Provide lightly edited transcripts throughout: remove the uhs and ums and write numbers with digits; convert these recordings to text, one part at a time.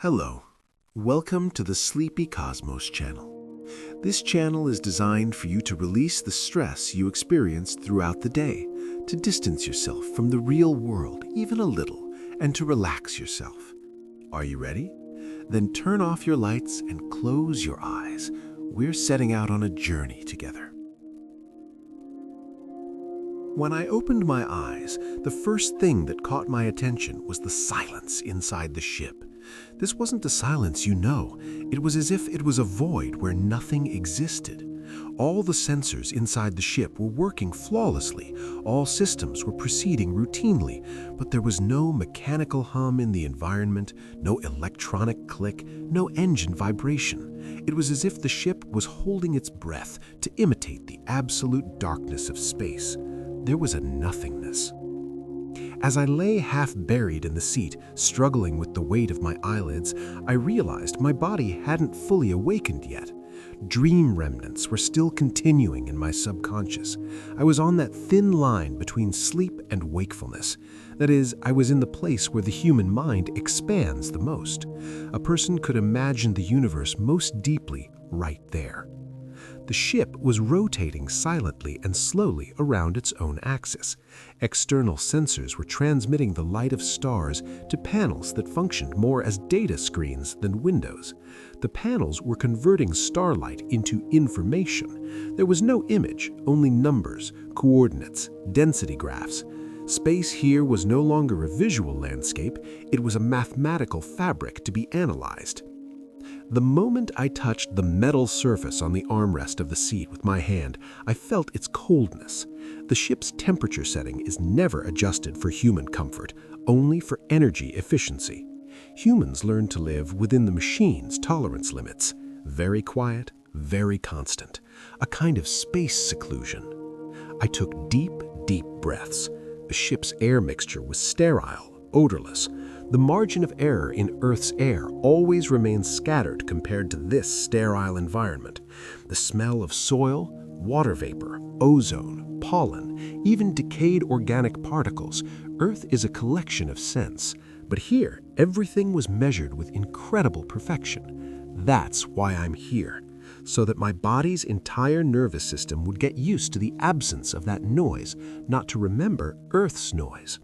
Hello. Welcome to the Sleepy Cosmos channel. This channel is designed for you to release the stress you experience throughout the day, to distance yourself from the real world even a little, and to relax yourself. Are you ready? Then turn off your lights and close your eyes. We're setting out on a journey together. When I opened my eyes, the first thing that caught my attention was the silence inside the ship. This wasn't a silence you know. It was as if it was a void where nothing existed. All the sensors inside the ship were working flawlessly. All systems were proceeding routinely, but there was no mechanical hum in the environment, no electronic click, no engine vibration. It was as if the ship was holding its breath to imitate the absolute darkness of space. There was a nothingness. As I lay half buried in the seat, struggling with the weight of my eyelids, I realized my body hadn't fully awakened yet. Dream remnants were still continuing in my subconscious. I was on that thin line between sleep and wakefulness. That is, I was in the place where the human mind expands the most. A person could imagine the universe most deeply right there. The ship was rotating silently and slowly around its own axis. External sensors were transmitting the light of stars to panels that functioned more as data screens than windows. The panels were converting starlight into information. There was no image, only numbers, coordinates, density graphs. Space here was no longer a visual landscape, it was a mathematical fabric to be analyzed. The moment I touched the metal surface on the armrest of the seat with my hand, I felt its coldness. The ship's temperature setting is never adjusted for human comfort, only for energy efficiency. Humans learn to live within the machine's tolerance limits. Very quiet, very constant. A kind of space seclusion. I took deep, deep breaths. The ship's air mixture was sterile, odorless. The margin of error in Earth's air always remains scattered compared to this sterile environment. The smell of soil, water vapor, ozone, pollen, even decayed organic particles. Earth is a collection of scents, but here everything was measured with incredible perfection. That's why I'm here, so that my body's entire nervous system would get used to the absence of that noise, not to remember Earth's noise.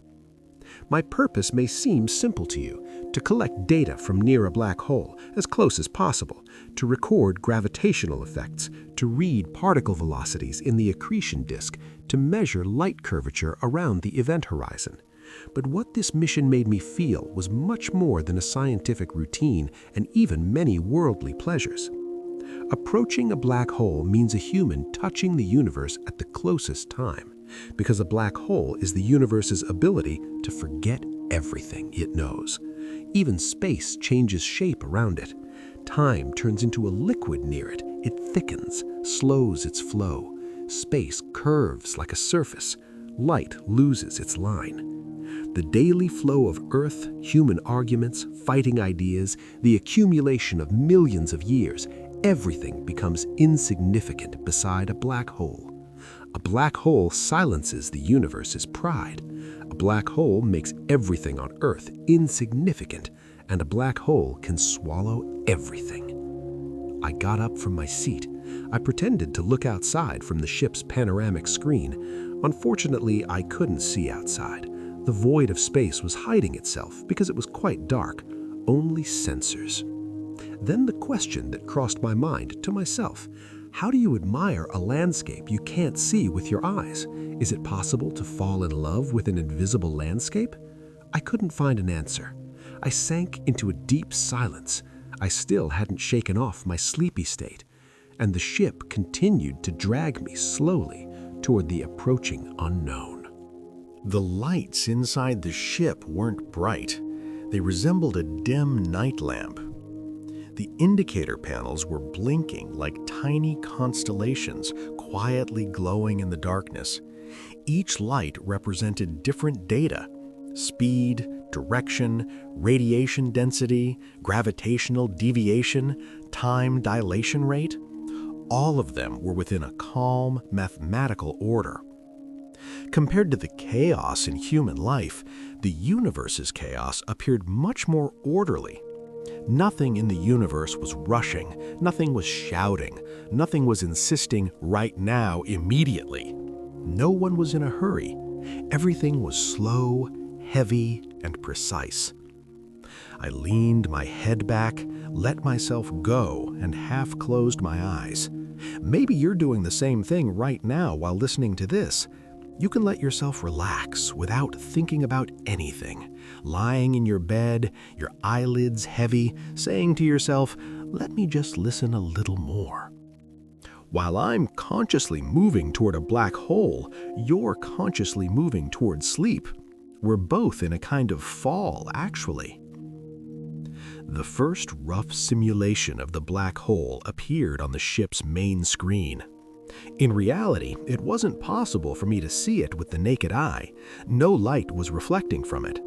My purpose may seem simple to you, to collect data from near a black hole as close as possible, to record gravitational effects, to read particle velocities in the accretion disk, to measure light curvature around the event horizon. But what this mission made me feel was much more than a scientific routine and even many worldly pleasures. Approaching a black hole means a human touching the universe at the closest time, because a black hole is the universe's ability to forget everything it knows. Even space changes shape around it. Time turns into a liquid near it. It thickens, slows its flow. Space curves like a surface. Light loses its line. The daily flow of Earth, human arguments, fighting ideas, the accumulation of millions of years, everything becomes insignificant beside a black hole. A black hole silences the universe's pride. A black hole makes everything on Earth insignificant, and a black hole can swallow everything. I got up from my seat. I pretended to look outside from the ship's panoramic screen. Unfortunately, I couldn't see outside. The void of space was hiding itself because it was quite dark. Only sensors. Then the question that crossed my mind to myself: how do you admire a landscape you can't see with your eyes? Is it possible to fall in love with an invisible landscape? I couldn't find an answer. I sank into a deep silence. I still hadn't shaken off my sleepy state, and the ship continued to drag me slowly toward the approaching unknown. The lights inside the ship weren't bright. They resembled a dim night lamp. The indicator panels were blinking like tiny constellations, quietly glowing in the darkness. Each light represented different data: speed, direction, radiation density, gravitational deviation, time dilation rate. All of them were within a calm, mathematical order. Compared to the chaos in human life, the universe's chaos appeared much more orderly. Nothing in the universe was rushing, nothing was shouting, nothing was insisting right now, immediately. No one was in a hurry. Everything was slow, heavy, and precise. I leaned my head back, let myself go, and half closed my eyes. Maybe you're doing the same thing right now while listening to this. You can let yourself relax without thinking about anything, lying in your bed, your eyelids heavy, saying to yourself, "Let me just listen a little more." While I'm consciously moving toward a black hole, you're consciously moving toward sleep. We're both in a kind of fall, actually. The first rough simulation of the black hole appeared on the ship's main screen. In reality, it wasn't possible for me to see it with the naked eye. No light was reflecting from it.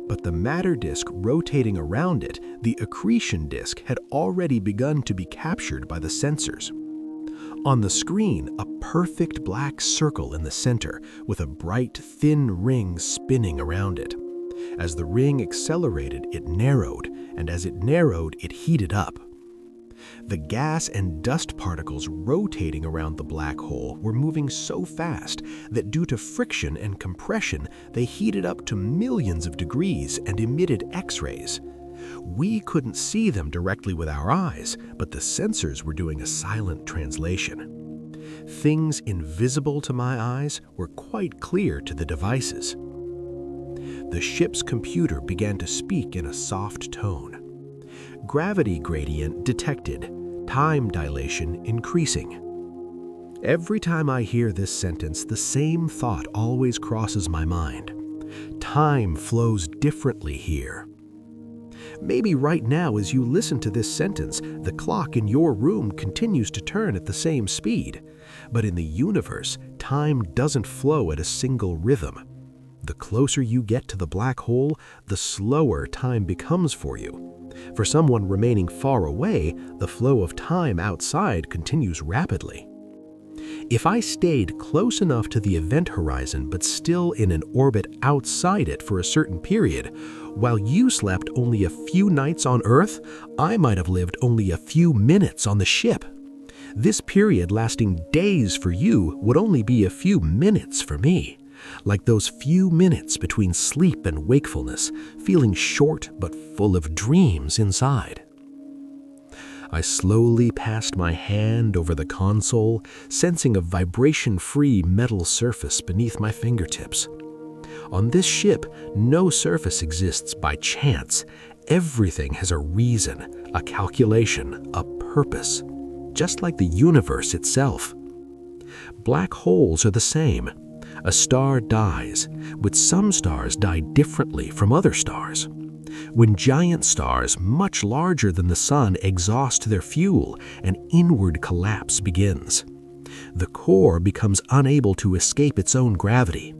But the matter disk rotating around it, the accretion disk, had already begun to be captured by the sensors. On the screen, a perfect black circle in the center, with a bright, thin ring spinning around it. As the ring accelerated, it narrowed, and as it narrowed, it heated up. The gas and dust particles rotating around the black hole were moving so fast that due to friction and compression, they heated up to millions of degrees and emitted X-rays. We couldn't see them directly with our eyes, but the sensors were doing a silent translation. Things invisible to my eyes were quite clear to the devices. The ship's computer began to speak in a soft tone. Gravity gradient detected, time dilation increasing. Every time I hear this sentence, the same thought always crosses my mind. Time flows differently here. Maybe right now, as you listen to this sentence, the clock in your room continues to turn at the same speed. But in the universe, time doesn't flow at a single rhythm. The closer you get to the black hole, the slower time becomes for you. For someone remaining far away, the flow of time outside continues rapidly. If I stayed close enough to the event horizon but still in an orbit outside it for a certain period, while you slept only a few nights on Earth, I might have lived only a few minutes on the ship. This period lasting days for you would only be a few minutes for me. Like those few minutes between sleep and wakefulness, feeling short but full of dreams inside. I slowly passed my hand over the console, sensing a vibration-free metal surface beneath my fingertips. On this ship, no surface exists by chance. Everything has a reason, a calculation, a purpose, just like the universe itself. Black holes are the same. A star dies, but some stars die differently from other stars. When giant stars, much larger than the sun, exhaust their fuel, an inward collapse begins. The core becomes unable to escape its own gravity.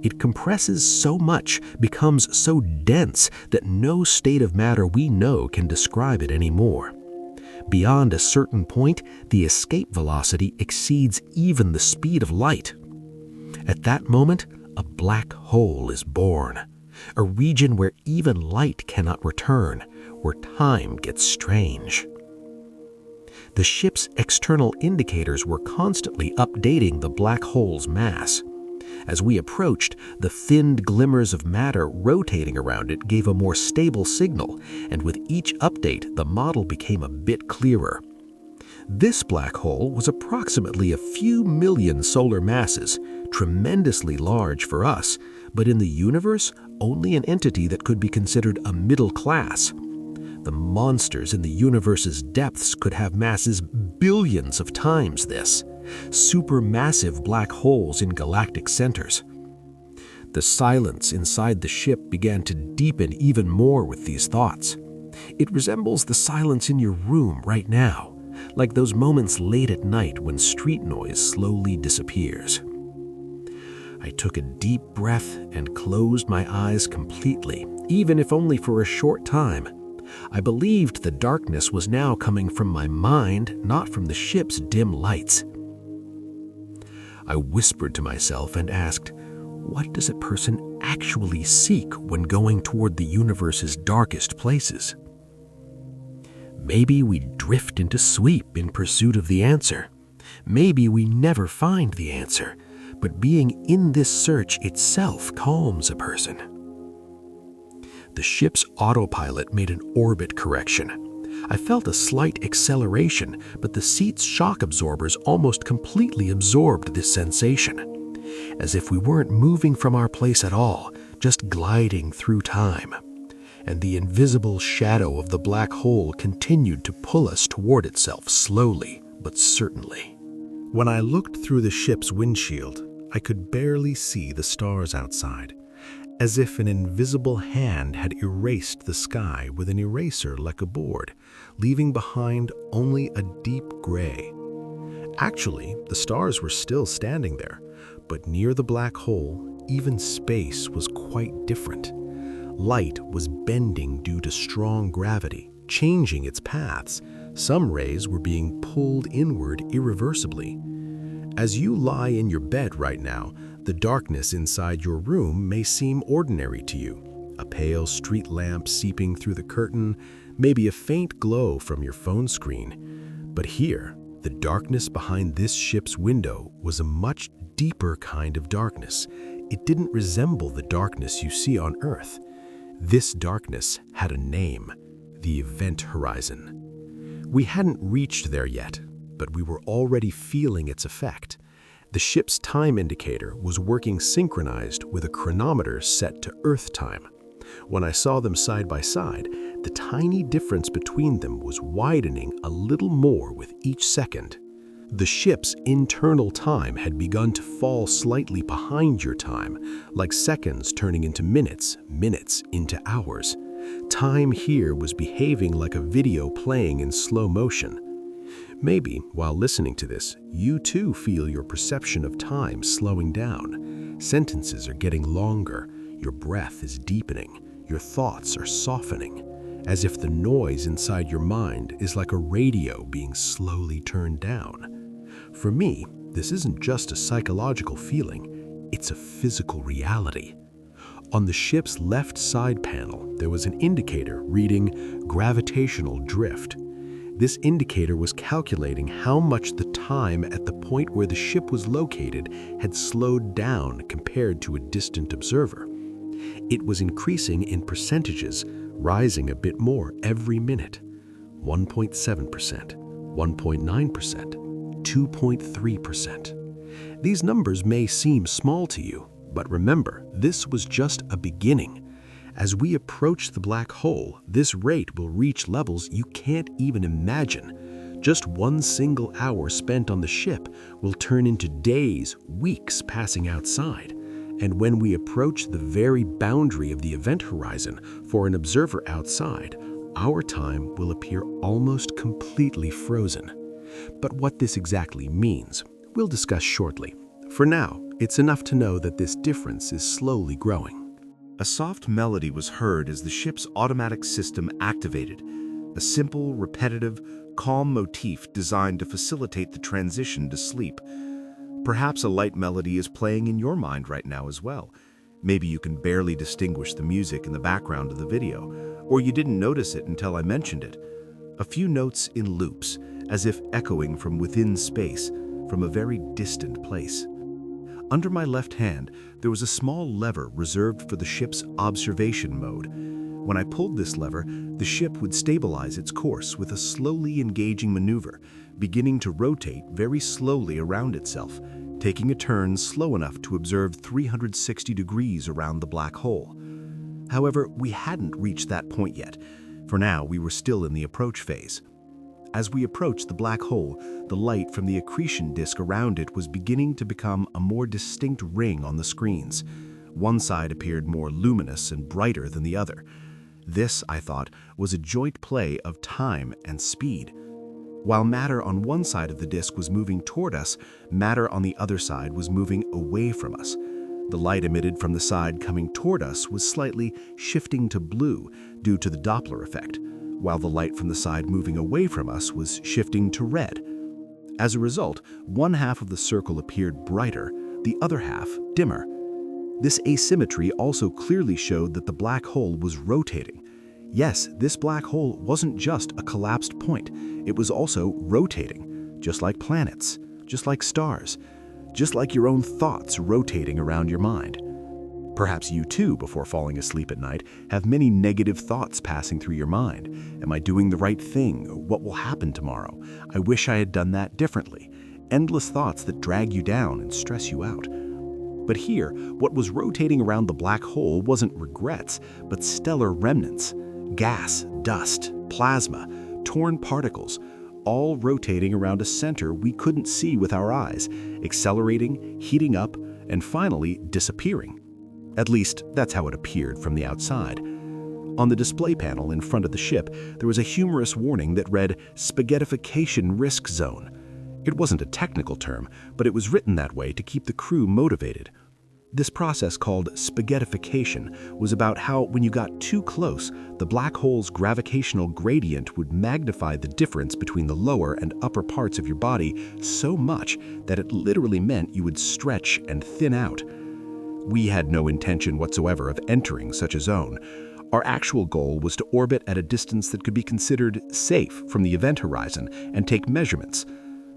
It compresses so much, becomes so dense, that no state of matter we know can describe it anymore. Beyond a certain point, the escape velocity exceeds even the speed of light. At that moment, a black hole is born, a region where even light cannot return, where time gets strange. The ship's external indicators were constantly updating the black hole's mass. As we approached, the thinned glimmers of matter rotating around it gave a more stable signal, and with each update, the model became a bit clearer. This black hole was approximately a few million solar masses, tremendously large for us, but in the universe, only an entity that could be considered a middle class. The monsters in the universe's depths could have masses billions of times this, supermassive black holes in galactic centers. The silence inside the ship began to deepen even more with these thoughts. It resembles the silence in your room right now, like those moments late at night when street noise slowly disappears. I took a deep breath and closed my eyes completely, even if only for a short time. I believed the darkness was now coming from my mind, not from the ship's dim lights. I whispered to myself and asked, what does a person actually seek when going toward the universe's darkest places? Maybe we drift into sleep in pursuit of the answer. Maybe we never find the answer, but being in this search itself calms a person. The ship's autopilot made an orbit correction. I felt a slight acceleration, but the seat's shock absorbers almost completely absorbed this sensation, as if we weren't moving from our place at all, just gliding through time. And the invisible shadow of the black hole continued to pull us toward itself slowly but certainly. When I looked through the ship's windshield, I could barely see the stars outside, as if an invisible hand had erased the sky with an eraser like a board, leaving behind only a deep gray. Actually, the stars were still standing there, but near the black hole, even space was quite different. Light was bending due to strong gravity, changing its paths. Some rays were being pulled inward irreversibly. As you lie in your bed right now, the darkness inside your room may seem ordinary to you. A pale street lamp seeping through the curtain, maybe a faint glow from your phone screen. But here, the darkness behind this ship's window was a much deeper kind of darkness. It didn't resemble the darkness you see on Earth. This darkness had a name, the event horizon. We hadn't reached there yet, but we were already feeling its effect. The ship's time indicator was working synchronized with a chronometer set to Earth time. When I saw them side by side, the tiny difference between them was widening a little more with each second. The ship's internal time had begun to fall slightly behind your time, like seconds turning into minutes, minutes into hours. Time here was behaving like a video playing in slow motion. Maybe, while listening to this, you too feel your perception of time slowing down. Sentences are getting longer, your breath is deepening, your thoughts are softening, as if the noise inside your mind is like a radio being slowly turned down. For me, this isn't just a psychological feeling, it's a physical reality. On the ship's left side panel, there was an indicator reading gravitational drift. This indicator was calculating how much the time at the point where the ship was located had slowed down compared to a distant observer. It was increasing in percentages, rising a bit more every minute. 1.7%, 1.9%, 2.3%. These numbers may seem small to you, but remember, this was just a beginning. As we approach the black hole, this rate will reach levels you can't even imagine. Just one single hour spent on the ship will turn into days, weeks passing outside. And when we approach the very boundary of the event horizon for an observer outside, our time will appear almost completely frozen. But what this exactly means, we'll discuss shortly. For now, it's enough to know that this difference is slowly growing. A soft melody was heard as the ship's automatic system activated, a simple, repetitive, calm motif designed to facilitate the transition to sleep. Perhaps a light melody is playing in your mind right now as well. Maybe you can barely distinguish the music in the background of the video, or you didn't notice it until I mentioned it. A few notes in loops, as if echoing from within space, from a very distant place. Under my left hand, there was a small lever reserved for the ship's observation mode. When I pulled this lever, the ship would stabilize its course with a slowly engaging maneuver, beginning to rotate very slowly around itself, taking a turn slow enough to observe 360 degrees around the black hole. However, we hadn't reached that point yet. For now, we were still in the approach phase. As we approached the black hole, the light from the accretion disk around it was beginning to become a more distinct ring on the screens. One side appeared more luminous and brighter than the other. This, I thought, was a joint play of time and speed. While matter on one side of the disk was moving toward us, matter on the other side was moving away from us. The light emitted from the side coming toward us was slightly shifting to blue due to the Doppler effect, while the light from the side moving away from us was shifting to red. As a result, one half of the circle appeared brighter, the other half dimmer. This asymmetry also clearly showed that the black hole was rotating. Yes, this black hole wasn't just a collapsed point. It was also rotating, just like planets, just like stars, just like your own thoughts rotating around your mind. Perhaps you too, before falling asleep at night, have many negative thoughts passing through your mind. Am I doing the right thing? What will happen tomorrow? I wish I had done that differently. Endless thoughts that drag you down and stress you out. But here, what was rotating around the black hole wasn't regrets, but stellar remnants. Gas, dust, plasma, torn particles, all rotating around a center we couldn't see with our eyes, accelerating, heating up, and finally disappearing. At least, that's how it appeared from the outside. On the display panel in front of the ship, there was a humorous warning that read, "Spaghettification Risk Zone." It wasn't a technical term, but it was written that way to keep the crew motivated. This process, called spaghettification, was about how when you got too close, the black hole's gravitational gradient would magnify the difference between the lower and upper parts of your body so much that it literally meant you would stretch and thin out. We had no intention whatsoever of entering such a zone. Our actual goal was to orbit at a distance that could be considered safe from the event horizon and take measurements.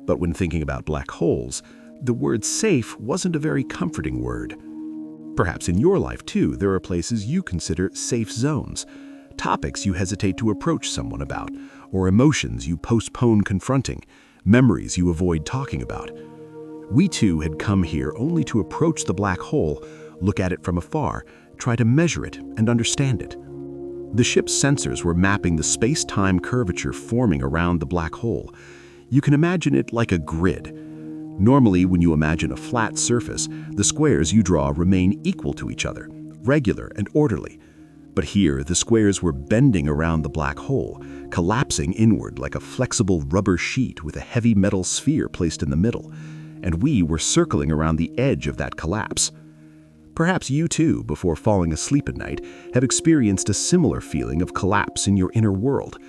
But when thinking about black holes, the word safe wasn't a very comforting word. Perhaps in your life, too, there are places you consider safe zones, topics you hesitate to approach someone about, or emotions you postpone confronting, memories you avoid talking about. We too had come here only to approach the black hole, look at it from afar, try to measure it and understand it. The ship's sensors were mapping the space-time curvature forming around the black hole. You can imagine it like a grid. Normally, when you imagine a flat surface, the squares you draw remain equal to each other, regular and orderly. But here, the squares were bending around the black hole, collapsing inward like a flexible rubber sheet with a heavy metal sphere placed in the middle. And we were circling around the edge of that collapse. Perhaps you too, before falling asleep at night, have experienced a similar feeling of collapse in your inner world.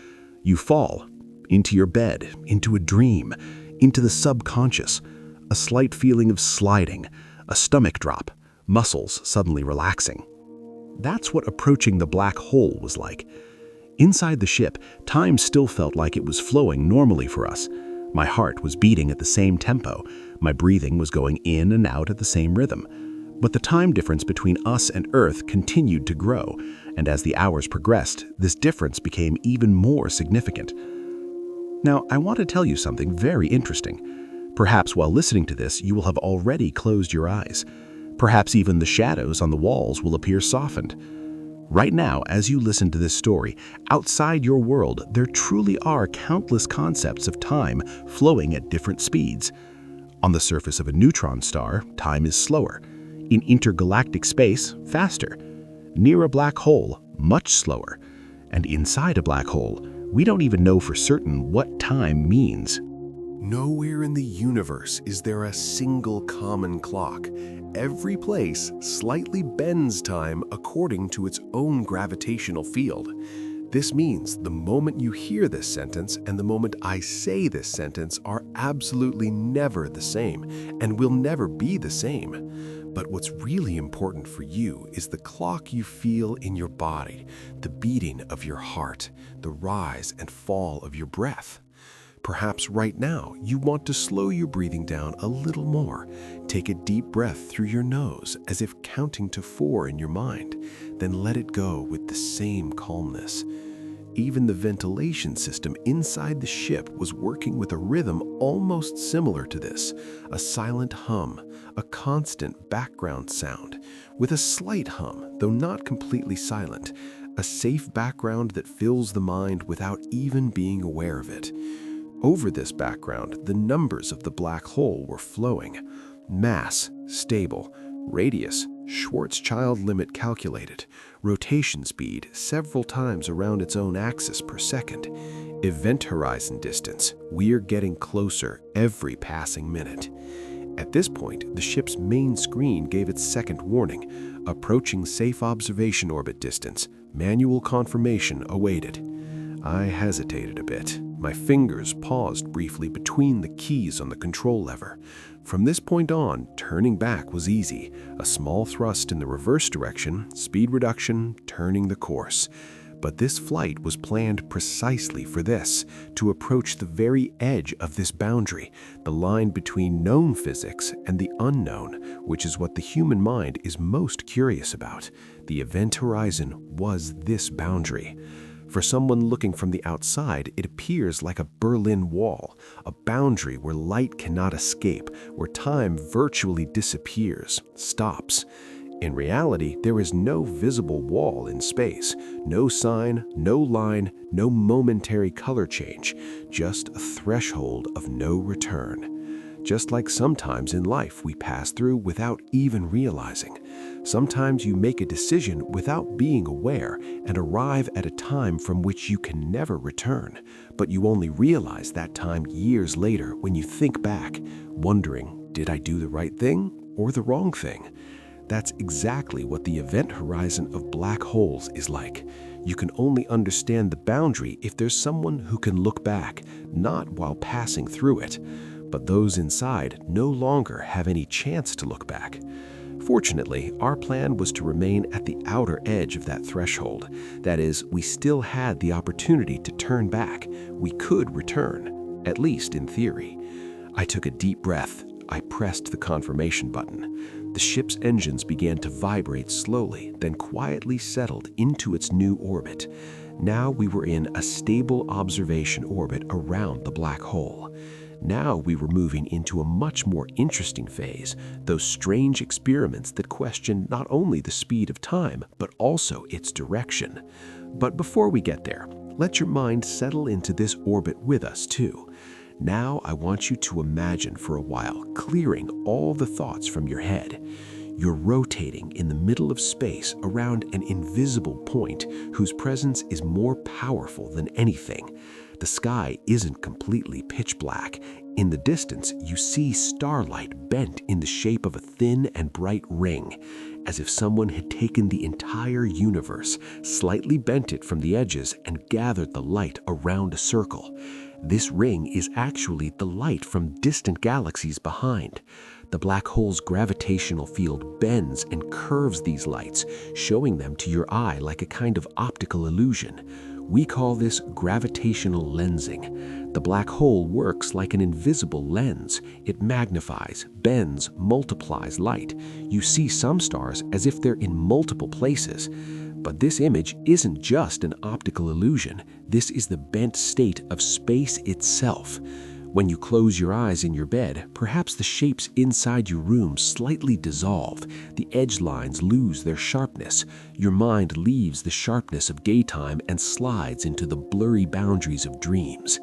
You fall into your bed, into a dream, into the subconscious, a slight feeling of sliding, a stomach drop, muscles suddenly relaxing. That's what approaching the black hole was like. Inside the ship, time still felt like it was flowing normally for us. My heart was beating at the same tempo. My breathing was going in and out at the same rhythm. But the time difference between us and Earth continued to grow, and as the hours progressed, this difference became even more significant. Now, I want to tell you something very interesting. Perhaps while listening to this, you will have already closed your eyes. Perhaps even the shadows on the walls will appear softened. Right now, as you listen to this story, outside your world, there truly are countless concepts of time flowing at different speeds. On the surface of a neutron star, time is slower. In intergalactic space, faster. Near a black hole, much slower. And inside a black hole, we don't even know for certain what time means. Nowhere in the universe is there a single common clock. Every place slightly bends time according to its own gravitational field. This means the moment you hear this sentence and the moment I say this sentence are absolutely never the same and will never be the same. But what's really important for you is the clock you feel in your body, the beating of your heart, the rise and fall of your breath. Perhaps right now you want to slow your breathing down a little more. Take a deep breath through your nose as if counting to 4 in your mind, then let it go with the same calmness. Even the ventilation system inside the ship was working with a rhythm almost similar to this, a silent hum, a constant background sound, with a slight hum, though not completely silent, a safe background that fills the mind without even being aware of it. Over this background, the numbers of the black hole were flowing. Mass, stable. Radius, Schwarzschild limit calculated. Rotation speed, several times around its own axis per second. Event horizon distance, we're getting closer every passing minute. At this point, the ship's main screen gave its second warning. Approaching safe observation orbit distance. Manual confirmation awaited. I hesitated a bit. My fingers paused briefly between the keys on the control lever. From this point on, turning back was easy. A small thrust in the reverse direction, speed reduction, turning the course. But this flight was planned precisely for this, to approach the very edge of this boundary, the line between known physics and the unknown, which is what the human mind is most curious about. The event horizon was this boundary. For someone looking from the outside, it appears like a Berlin Wall, a boundary where light cannot escape, where time virtually disappears, stops. In reality, there is no visible wall in space, no sign, no line, no momentary color change, just a threshold of no return. Just like sometimes in life we pass through without even realizing. Sometimes you make a decision without being aware and arrive at a time from which you can never return, but you only realize that time years later when you think back, wondering, did I do the right thing or the wrong thing? That's exactly what the event horizon of black holes is like. You can only understand the boundary if there's someone who can look back, not while passing through it. But those inside no longer have any chance to look back. Fortunately, our plan was to remain at the outer edge of that threshold. That is, we still had the opportunity to turn back. We could return, at least in theory. I took a deep breath. I pressed the confirmation button. The ship's engines began to vibrate slowly, then quietly settled into its new orbit. Now we were in a stable observation orbit around the black hole. Now we were moving into a much more interesting phase, those strange experiments that question not only the speed of time, but also its direction. But before we get there, let your mind settle into this orbit with us too. Now I want you to imagine for a while, clearing all the thoughts from your head. You're rotating in the middle of space around an invisible point whose presence is more powerful than anything. The sky isn't completely pitch black. In the distance, you see starlight bent in the shape of a thin and bright ring, as if someone had taken the entire universe, slightly bent it from the edges, and gathered the light around a circle. This ring is actually the light from distant galaxies behind. The black hole's gravitational field bends and curves these lights, showing them to your eye like a kind of optical illusion. We call this gravitational lensing. The black hole works like an invisible lens. It magnifies, bends, multiplies light. You see some stars as if they're in multiple places. But this image isn't just an optical illusion. This is the bent state of space itself. When you close your eyes in your bed, perhaps the shapes inside your room slightly dissolve. The edge lines lose their sharpness. Your mind leaves the sharpness of daytime and slides into the blurry boundaries of dreams.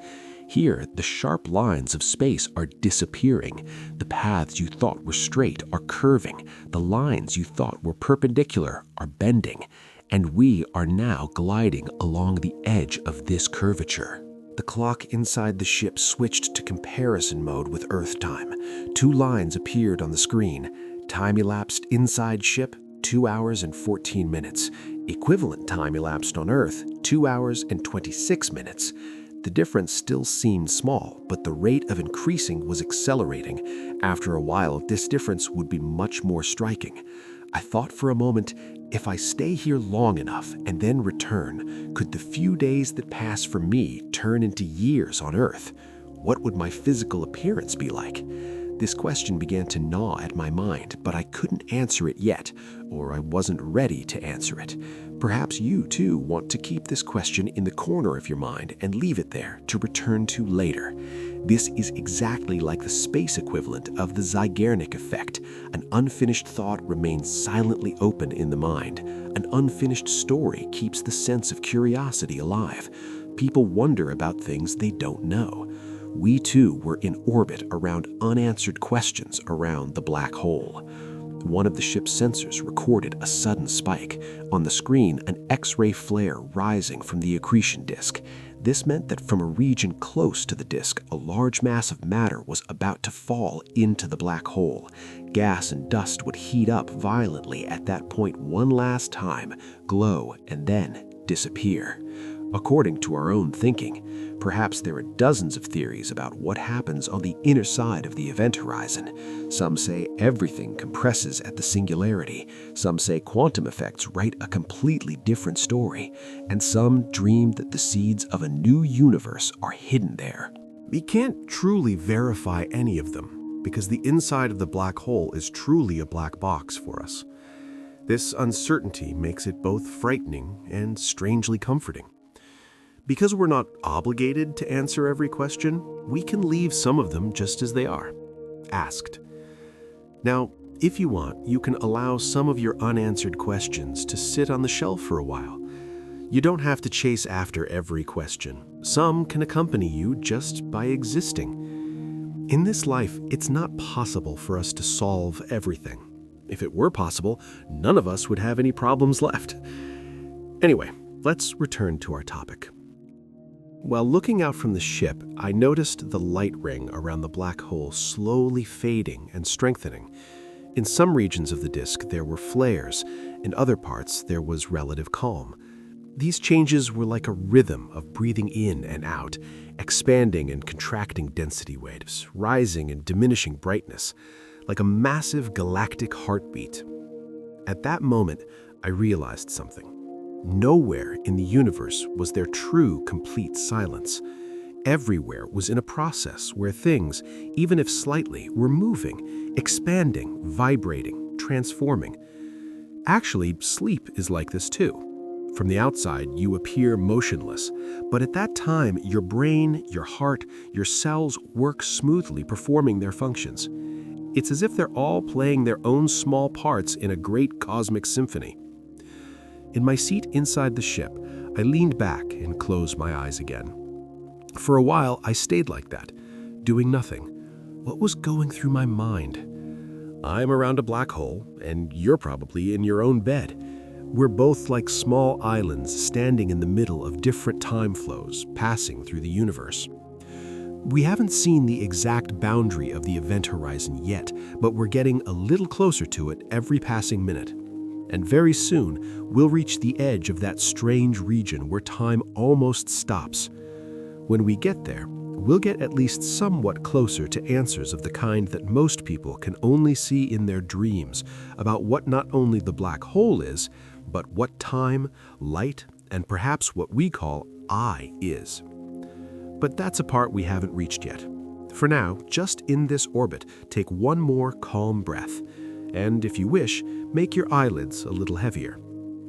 Here, the sharp lines of space are disappearing. The paths you thought were straight are curving. The lines you thought were perpendicular are bending. And we are now gliding along the edge of this curvature. The clock inside the ship switched to comparison mode with Earth time. 2 lines appeared on the screen. Time elapsed inside ship, 2 hours and 14 minutes. Equivalent time elapsed on Earth, 2 hours and 26 minutes. The difference still seemed small, but the rate of increasing was accelerating. After a while, this difference would be much more striking. I thought for a moment, if I stay here long enough and then return, could the few days that pass for me turn into years on Earth? What would my physical appearance be like? This question began to gnaw at my mind, but I couldn't answer it yet, or I wasn't ready to answer it. Perhaps you, too, want to keep this question in the corner of your mind and leave it there to return to later. This is exactly like the space equivalent of the Zeigarnik effect. An unfinished thought remains silently open in the mind. An unfinished story keeps the sense of curiosity alive. People wonder about things they don't know. We too were in orbit around unanswered questions around the black hole. One of the ship's sensors recorded a sudden spike. On the screen, an X-ray flare rising from the accretion disk. This meant that from a region close to the disk, a large mass of matter was about to fall into the black hole. Gas and dust would heat up violently at that point one last time, glow, and then disappear. According to our own thinking, perhaps there are dozens of theories about what happens on the inner side of the event horizon. Some say everything compresses at the singularity, some say quantum effects write a completely different story, and some dream that the seeds of a new universe are hidden there. We can't truly verify any of them, because the inside of the black hole is truly a black box for us. This uncertainty makes it both frightening and strangely comforting. Because we're not obligated to answer every question, we can leave some of them just as they are, asked. Now, if you want, you can allow some of your unanswered questions to sit on the shelf for a while. You don't have to chase after every question. Some can accompany you just by existing. In this life, it's not possible for us to solve everything. If it were possible, none of us would have any problems left. Anyway, let's return to our topic. While looking out from the ship, I noticed the light ring around the black hole slowly fading and strengthening. In some regions of the disk, there were flares. In other parts, there was relative calm. These changes were like a rhythm of breathing in and out, expanding and contracting density waves, rising and diminishing brightness, like a massive galactic heartbeat. At that moment, I realized something. Nowhere in the universe was there true, complete silence. Everywhere was in a process where things, even if slightly, were moving, expanding, vibrating, transforming. Actually, sleep is like this too. From the outside, you appear motionless, but at that time, your brain, your heart, your cells work smoothly, performing their functions. It's as if they're all playing their own small parts in a great cosmic symphony. In my seat inside the ship, I leaned back and closed my eyes again. For a while, I stayed like that, doing nothing. What was going through my mind? I'm around a black hole, and you're probably in your own bed. We're both like small islands standing in the middle of different time flows passing through the universe. We haven't seen the exact boundary of the event horizon yet, but we're getting a little closer to it every passing minute. And very soon, we'll reach the edge of that strange region where time almost stops. When we get there, we'll get at least somewhat closer to answers of the kind that most people can only see in their dreams about what not only the black hole is, but what time, light, and perhaps what we call I is. But that's a part we haven't reached yet. For now, just in this orbit, take one more calm breath. And if you wish, make your eyelids a little heavier.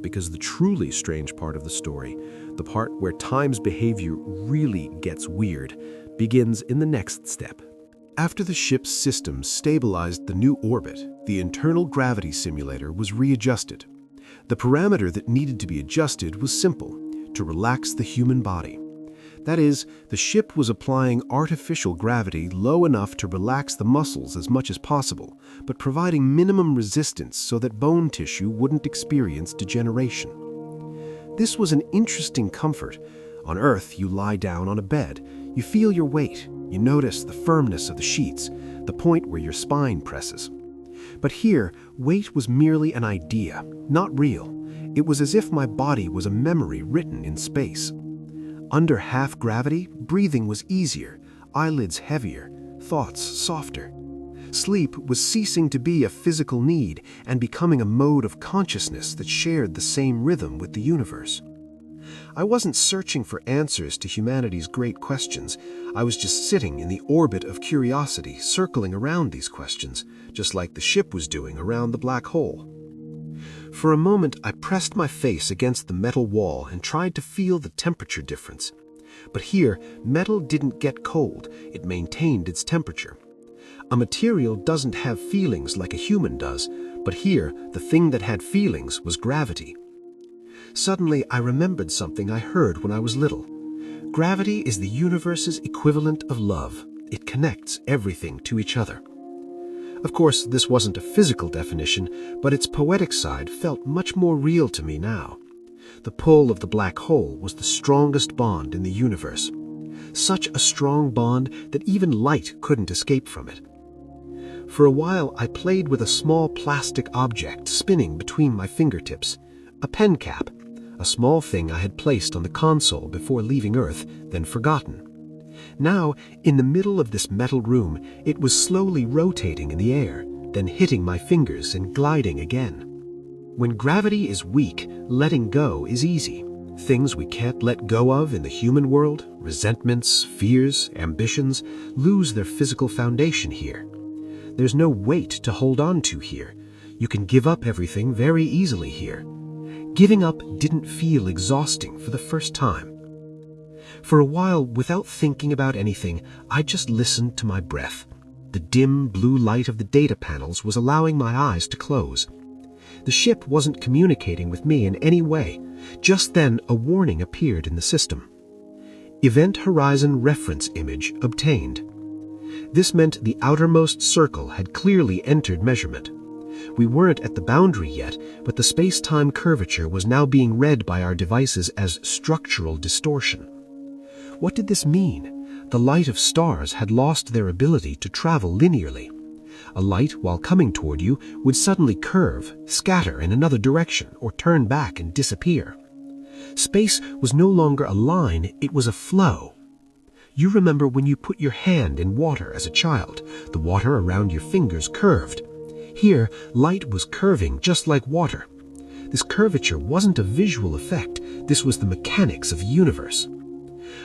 Because the truly strange part of the story, the part where time's behavior really gets weird, begins in the next step. After the ship's systems stabilized the new orbit, the internal gravity simulator was readjusted. The parameter that needed to be adjusted was simple: to relax the human body. That is, the ship was applying artificial gravity low enough to relax the muscles as much as possible, but providing minimum resistance so that bone tissue wouldn't experience degeneration. This was an interesting comfort. On Earth, you lie down on a bed, you feel your weight, you notice the firmness of the sheets, the point where your spine presses. But here, weight was merely an idea, not real. It was as if my body was a memory written in space. Under half gravity, breathing was easier, eyelids heavier, thoughts softer. Sleep was ceasing to be a physical need and becoming a mode of consciousness that shared the same rhythm with the universe. I wasn't searching for answers to humanity's great questions. I was just sitting in the orbit of curiosity, circling around these questions, just like the ship was doing around the black hole. For a moment, I pressed my face against the metal wall and tried to feel the temperature difference. But here, metal didn't get cold, it maintained its temperature. A material doesn't have feelings like a human does, but here, the thing that had feelings was gravity. Suddenly, I remembered something I heard when I was little. Gravity is the universe's equivalent of love. It connects everything to each other. Of course, this wasn't a physical definition, but its poetic side felt much more real to me now. The pull of the black hole was the strongest bond in the universe. Such a strong bond that even light couldn't escape from it. For a while, I played with a small plastic object spinning between my fingertips. A pen cap. a small thing I had placed on the console before leaving Earth, then forgotten. Now, in the middle of this metal room, it was slowly rotating in the air, then hitting my fingers and gliding again. When gravity is weak, letting go is easy. Things we can't let go of in the human world, resentments, fears, ambitions, lose their physical foundation here. There's no weight to hold on to here. You can give up everything very easily here. Giving up didn't feel exhausting for the first time. For a while, without thinking about anything, I just listened to my breath. The dim blue light of the data panels was allowing my eyes to close. The ship wasn't communicating with me in any way. Just then, a warning appeared in the system. Event Horizon Reference Image obtained. This meant the outermost circle had clearly entered measurement. We weren't at the boundary yet, but the space-time curvature was now being read by our devices as structural distortion. What did this mean? The light of stars had lost their ability to travel linearly. A light, while coming toward you, would suddenly curve, scatter in another direction, or turn back and disappear. Space was no longer a line, it was a flow. You remember when you put your hand in water as a child, the water around your fingers curved. Here, light was curving just like water. This curvature wasn't a visual effect, this was the mechanics of the universe.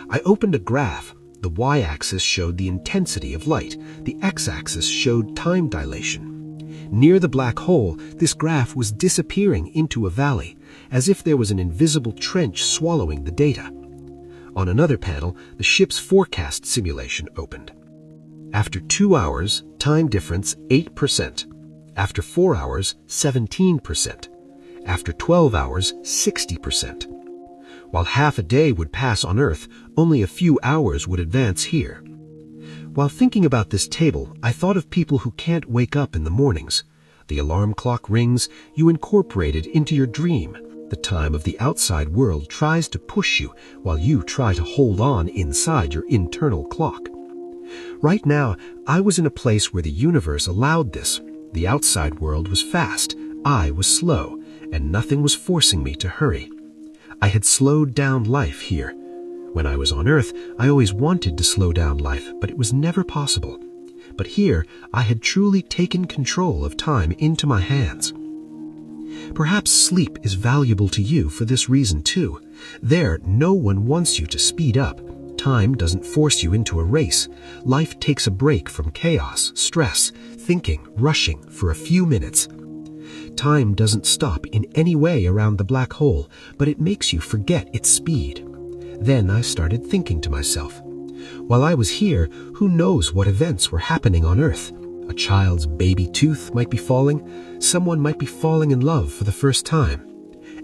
I opened a graph. The y-axis showed the intensity of light, the x-axis showed time dilation. Near the black hole, this graph was disappearing into a valley, as if there was an invisible trench swallowing the data. On another panel, the ship's forecast simulation opened. After 2 hours, time difference 8%. After 4 hours, 17%. After 12 hours, 60%. While half a day would pass on Earth, only a few hours would advance here. While thinking about this table, I thought of people who can't wake up in the mornings. The alarm clock rings, you incorporate it into your dream. The time of the outside world tries to push you while you try to hold on inside your internal clock. Right now, I was in a place where the universe allowed this. The outside world was fast, I was slow, and nothing was forcing me to hurry. I had slowed down life here. When I was on Earth, I always wanted to slow down life, but it was never possible. But here, I had truly taken control of time into my hands. Perhaps sleep is valuable to you for this reason too. There, no one wants you to speed up. Time doesn't force you into a race. Life takes a break from chaos, stress, thinking, rushing for a few minutes. Time doesn't stop in any way around the black hole, but it makes you forget its speed. Then I started thinking to myself, while I was here, who knows what events were happening on Earth? A child's baby tooth might be falling, someone might be falling in love for the first time.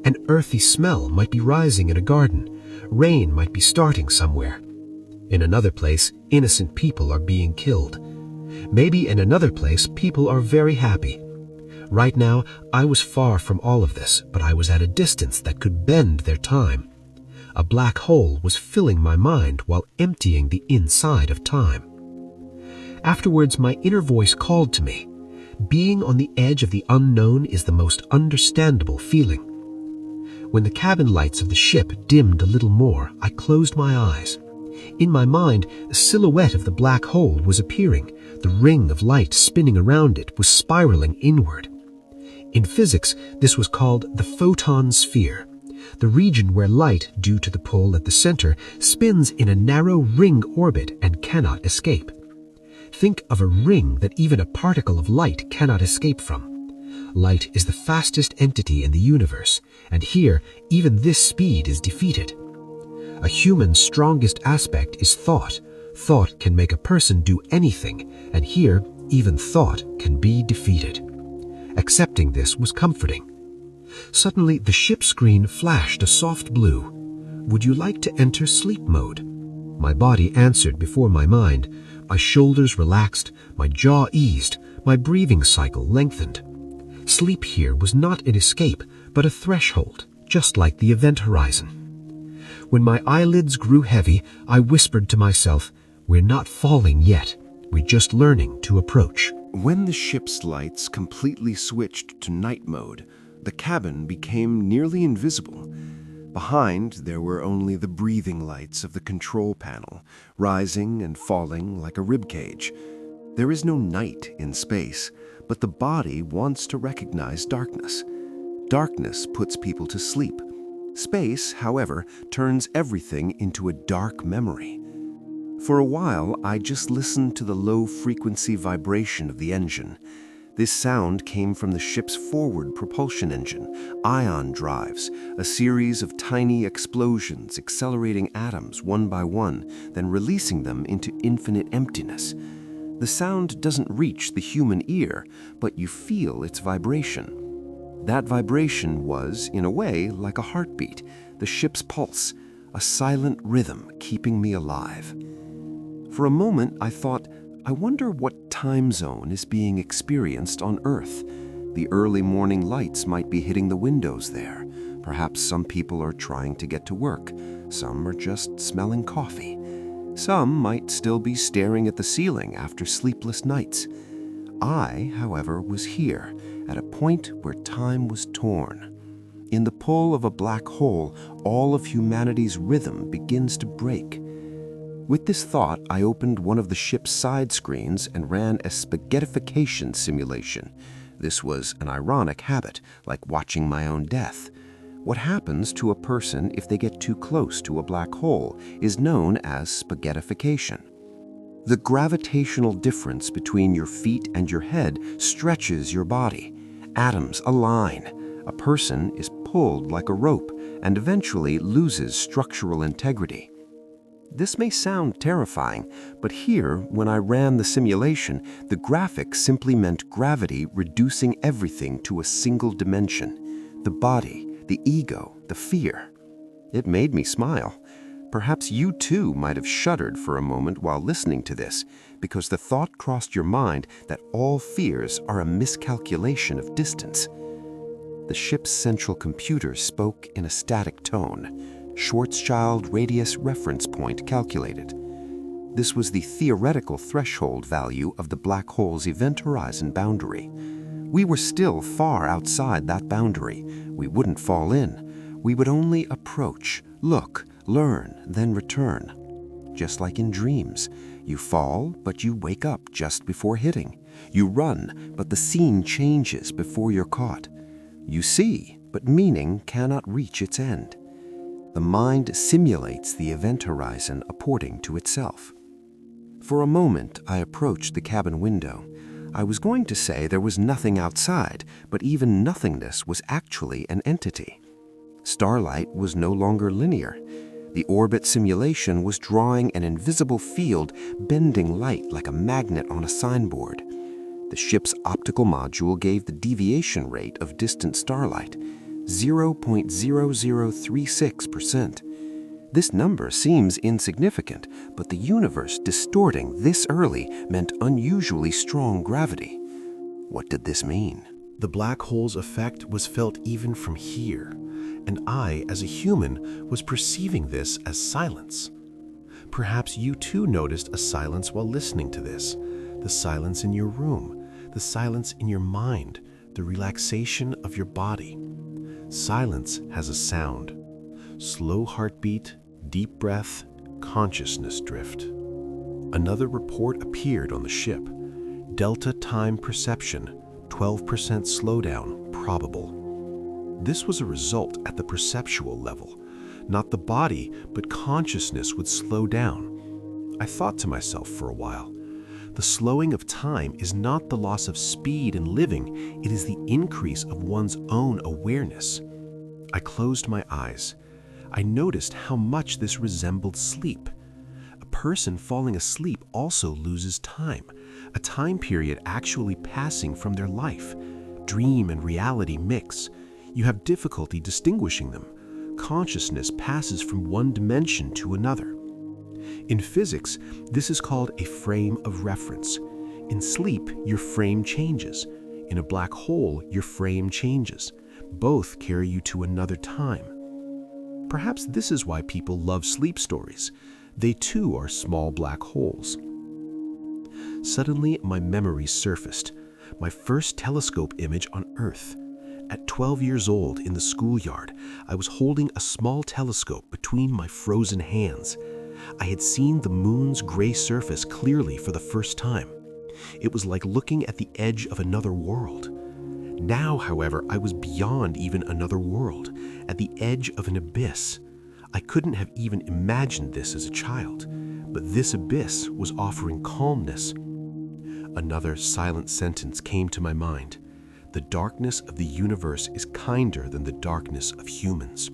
An earthy smell might be rising in a garden, rain might be starting somewhere. In another place, innocent people are being killed. Maybe in another place, people are very happy. Right now, I was far from all of this, but I was at a distance that could bend their time. A black hole was filling my mind while emptying the inside of time. Afterwards, my inner voice called to me. Being on the edge of the unknown is the most understandable feeling. When the cabin lights of the ship dimmed a little more, I closed my eyes. In my mind, the silhouette of the black hole was appearing. The ring of light spinning around it was spiraling inward. In physics, this was called the photon sphere, the region where light, due to the pull at the center, spins in a narrow ring orbit and cannot escape. Think of a ring that even a particle of light cannot escape from. Light is the fastest entity in the universe, and here, even this speed is defeated. A human's strongest aspect is thought. Thought can make a person do anything, and here, even thought can be defeated. Accepting this was comforting. Suddenly, the ship screen flashed a soft blue. Would you like to enter sleep mode? My body answered before my mind. My shoulders relaxed, my jaw eased, my breathing cycle lengthened. Sleep here was not an escape, but a threshold, just like the event horizon. When my eyelids grew heavy, I whispered to myself, "We're not falling yet. We're just learning to approach." When the ship's lights completely switched to night mode, the cabin became nearly invisible. Behind, there were only the breathing lights of the control panel, rising and falling like a ribcage. There is no night in space, but the body wants to recognize darkness. Darkness puts people to sleep. Space, however, turns everything into a dark memory. For a while, I just listened to the low-frequency vibration of the engine. This sound came from the ship's forward propulsion engine, ion drives, a series of tiny explosions accelerating atoms one by one, then releasing them into infinite emptiness. The sound doesn't reach the human ear, but you feel its vibration. That vibration was, in a way, like a heartbeat, the ship's pulse, a silent rhythm keeping me alive. For a moment, I thought, I wonder what time zone is being experienced on Earth. The early morning lights might be hitting the windows there. Perhaps some people are trying to get to work. Some are just smelling coffee. Some might still be staring at the ceiling after sleepless nights. I, however, was here, at a point where time was torn. In the pull of a black hole, all of humanity's rhythm begins to break. With this thought, I opened one of the ship's side screens and ran a spaghettification simulation. This was an ironic habit, like watching my own death. What happens to a person if they get too close to a black hole is known as spaghettification. The gravitational difference between your feet and your head stretches your body. Atoms align. A person is pulled like a rope and eventually loses structural integrity. This may sound terrifying, but here, when I ran the simulation, the graphics simply meant gravity reducing everything to a single dimension: the body, the ego, the fear. It made me smile. Perhaps you too might have shuddered for a moment while listening to this, because the thought crossed your mind that all fears are a miscalculation of distance. The ship's central computer spoke in a static tone. Schwarzschild radius reference point calculated. This was the theoretical threshold value of the black hole's event horizon boundary. We were still far outside that boundary. We wouldn't fall in. We would only approach, look, learn, then return. Just like in dreams, you fall, but you wake up just before hitting. You run, but the scene changes before you're caught. You see, but meaning cannot reach its end. The mind simulates the event horizon according to itself. For a moment, I approached the cabin window. I was going to say there was nothing outside, but even nothingness was actually an entity. Starlight was no longer linear. The orbit simulation was drawing an invisible field, bending light like a magnet on a signboard. The ship's optical module gave the deviation rate of distant starlight, 0.0036%. This number seems insignificant, but the universe distorting this early meant unusually strong gravity. What did this mean? The black hole's effect was felt even from here, and I, as a human, was perceiving this as silence. Perhaps you too noticed a silence while listening to this, the silence in your room, the silence in your mind, the relaxation of your body. Silence has a sound. Slow heartbeat, deep breath, consciousness drift. Another report appeared on the ship. Delta time perception, 12% slowdown probable. This was a result at the perceptual level. Not the body, but consciousness would slow down. I thought to myself for a while, the slowing of time is not the loss of speed in living, it is the increase of one's own awareness. I closed my eyes. I noticed how much this resembled sleep. A person falling asleep also loses time, a time period actually passing from their life. Dream and reality mix. You have difficulty distinguishing them. Consciousness passes from one dimension to another. In physics, this is called a frame of reference. In sleep, your frame changes. In a black hole, your frame changes. Both carry you to another time. Perhaps this is why people love sleep stories. They too are small black holes. Suddenly, my memories surfaced. My first telescope image on Earth. At 12 years old, in the schoolyard, I was holding a small telescope between my frozen hands. I had seen the moon's gray surface clearly for the first time. It was like looking at the edge of another world. Now, however, I was beyond even another world, at the edge of an abyss. I couldn't have even imagined this as a child, but this abyss was offering calmness. Another silent sentence came to my mind. The darkness of the universe is kinder than the darkness of humans.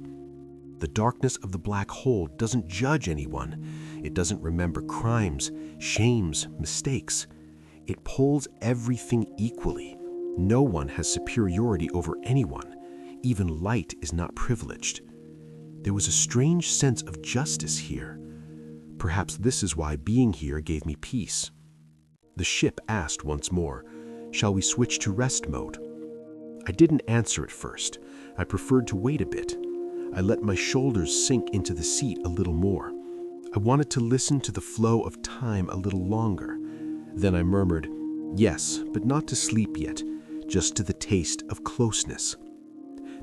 The darkness of the black hole doesn't judge anyone. It doesn't remember crimes, shames, mistakes. It pulls everything equally. No one has superiority over anyone. Even light is not privileged. There was a strange sense of justice here. Perhaps this is why being here gave me peace. The ship asked once more, "Shall we switch to rest mode?" I didn't answer at first. I preferred to wait a bit. I let my shoulders sink into the seat a little more. I wanted to listen to the flow of time a little longer. Then I murmured, "Yes, but not to sleep yet, just to the taste of closeness."